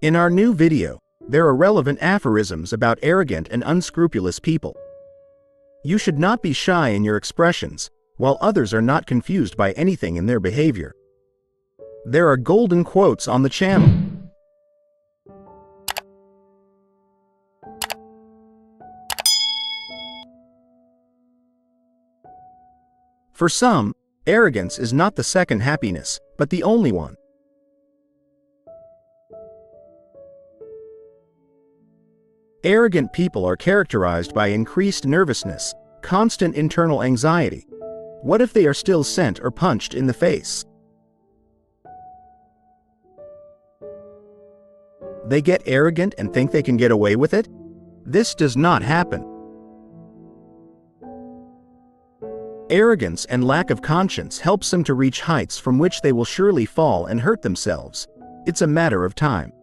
In our new video, there are relevant aphorisms about arrogant and unscrupulous people. You should not be shy in your expressions, while others are not confused by anything in their behavior. There are golden quotes on the channel. For some, arrogance is not the second happiness, but the only one. Arrogant people are characterized by increased nervousness, constant internal anxiety. What if they are still sent or punched in the face? They get arrogant and think they can get away with it? This does not happen. Arrogance and lack of conscience helps them to reach heights from which they will surely fall and hurt themselves. It's a matter of time.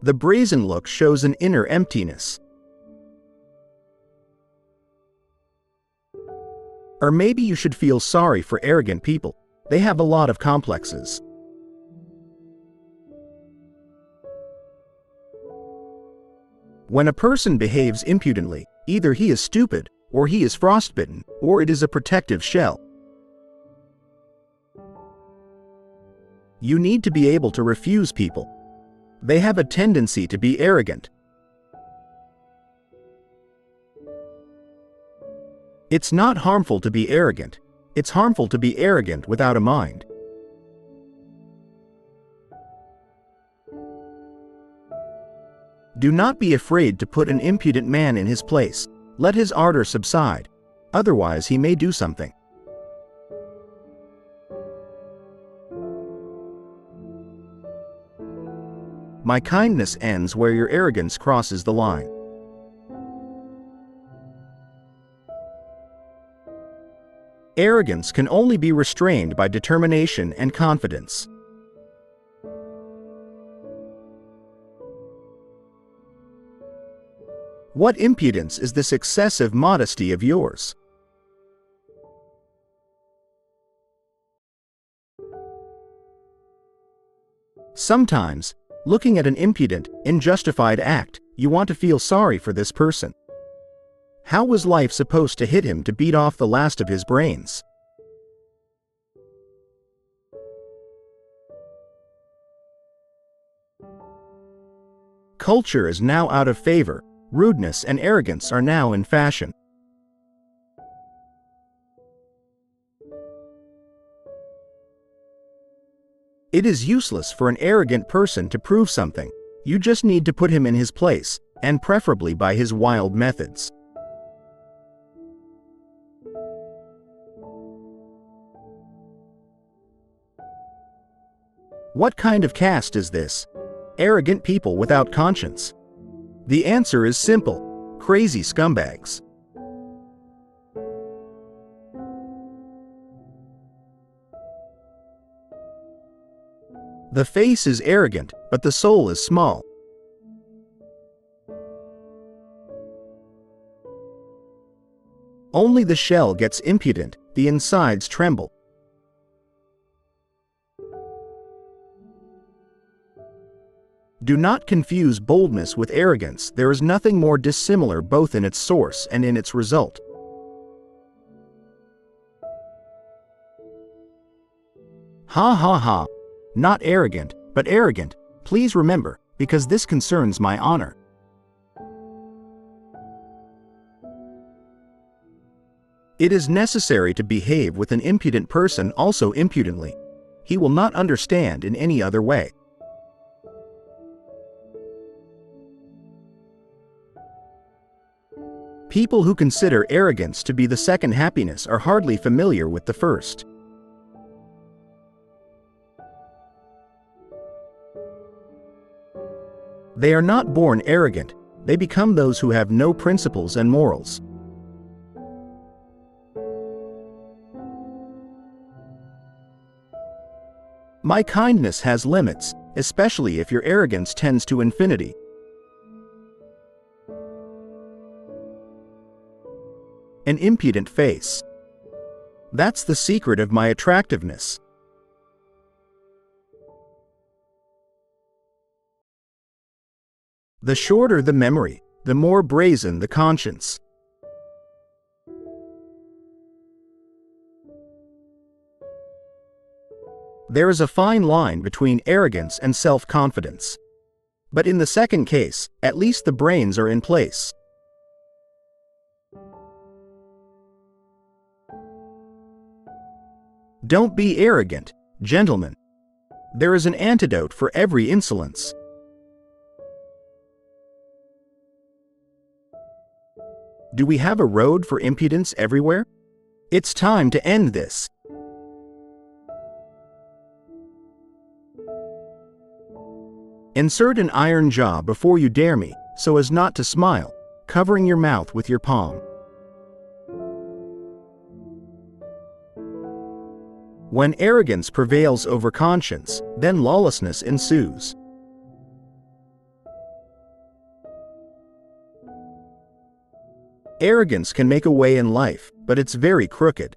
The brazen look shows an inner emptiness. Or maybe you should feel sorry for arrogant people. They have a lot of complexes. When a person behaves impudently, either he is stupid, or he is frostbitten, or it is a protective shell. You need to be able to refuse people. They have a tendency to be arrogant. It's not harmful to be arrogant. It's harmful to be arrogant without a mind. Do not be afraid to put an impudent man in his place. Let his ardor subside. Otherwise, he may do something. My kindness ends where your arrogance crosses the line. Arrogance can only be restrained by determination and confidence. What impudence is this excessive modesty of yours? Sometimes, looking at an impudent, unjustified act, you want to feel sorry for this person. How was life supposed to hit him to beat off the last of his brains? Culture is now out of favor. Rudeness and arrogance are now in fashion. It is useless for an arrogant person to prove something. You just need to put him in his place, and preferably by his wild methods. What kind of caste is this? Arrogant people without conscience. The answer is simple: crazy scumbags. The face is arrogant, but the soul is small. Only the shell gets impudent, the insides tremble. Do not confuse boldness with arrogance. There is nothing more dissimilar both in its source and in its result. Ha ha ha. Not arrogant, but arrogant. Please remember, because this concerns my honor. It is necessary to behave with an impudent person also impudently. He will not understand in any other way. People who consider arrogance to be the second happiness are hardly familiar with the first. They are not born arrogant, they become those who have no principles and morals. My kindness has limits, especially if your arrogance tends to infinity. An impudent face. That's the secret of my attractiveness. The shorter the memory, the more brazen the conscience. There is a fine line between arrogance and self-confidence. But in the second case, at least the brains are in place. Don't be arrogant, gentlemen. There is an antidote for every insolence. Do we have a road for impudence everywhere? It's time to end this. Insert an iron jaw before you dare me, so as not to smile, covering your mouth with your palm. When arrogance prevails over conscience, then lawlessness ensues. Arrogance can make a way in life, but it's very crooked.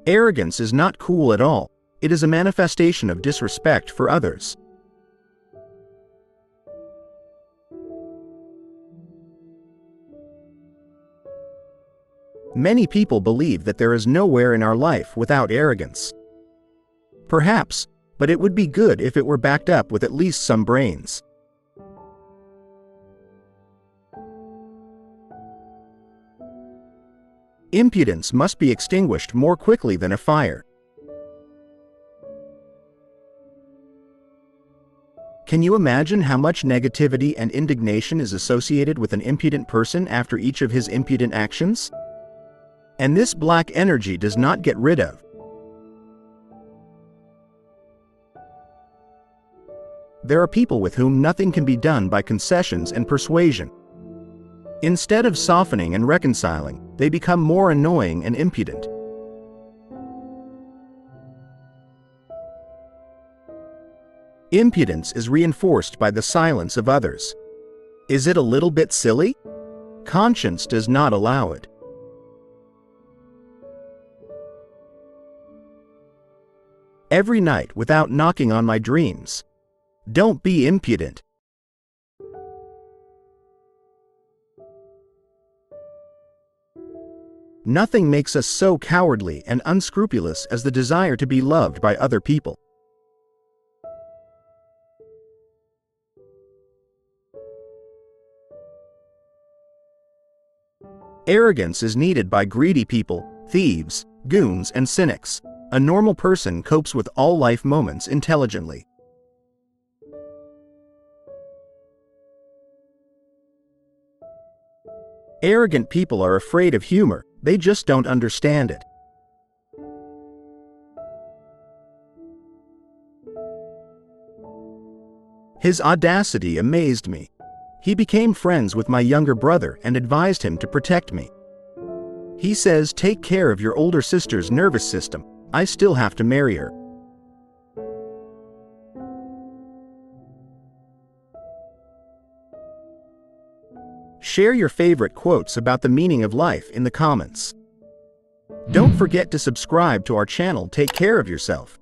Arrogance is not cool at all. It is a manifestation of disrespect for others. Many people believe that there is nowhere in our life without arrogance. Perhaps, but it would be good if it were backed up with at least some brains. Impudence must be extinguished more quickly than a fire. Can you imagine how much negativity and indignation is associated with an impudent person after each of his impudent actions? And this black energy does not get rid of. There are people with whom nothing can be done by concessions and persuasion. Instead of softening and reconciling, they become more annoying and impudent. Impudence is reinforced by the silence of others. Is it a little bit silly? Conscience does not allow it. Every night without knocking on my dreams. Don't be impudent. Nothing makes us so cowardly and unscrupulous as the desire to be loved by other people. Arrogance is needed by greedy people, thieves, goons, and cynics. A normal person copes with all life moments intelligently. Arrogant people are afraid of humor, they just don't understand it. His audacity amazed me. He became friends with my younger brother and advised him to protect me. He says, "Take care of your older sister's nervous system. I still have to marry her." Share your favorite quotes about the meaning of life in the comments. Don't forget to subscribe to our channel. Take care of yourself.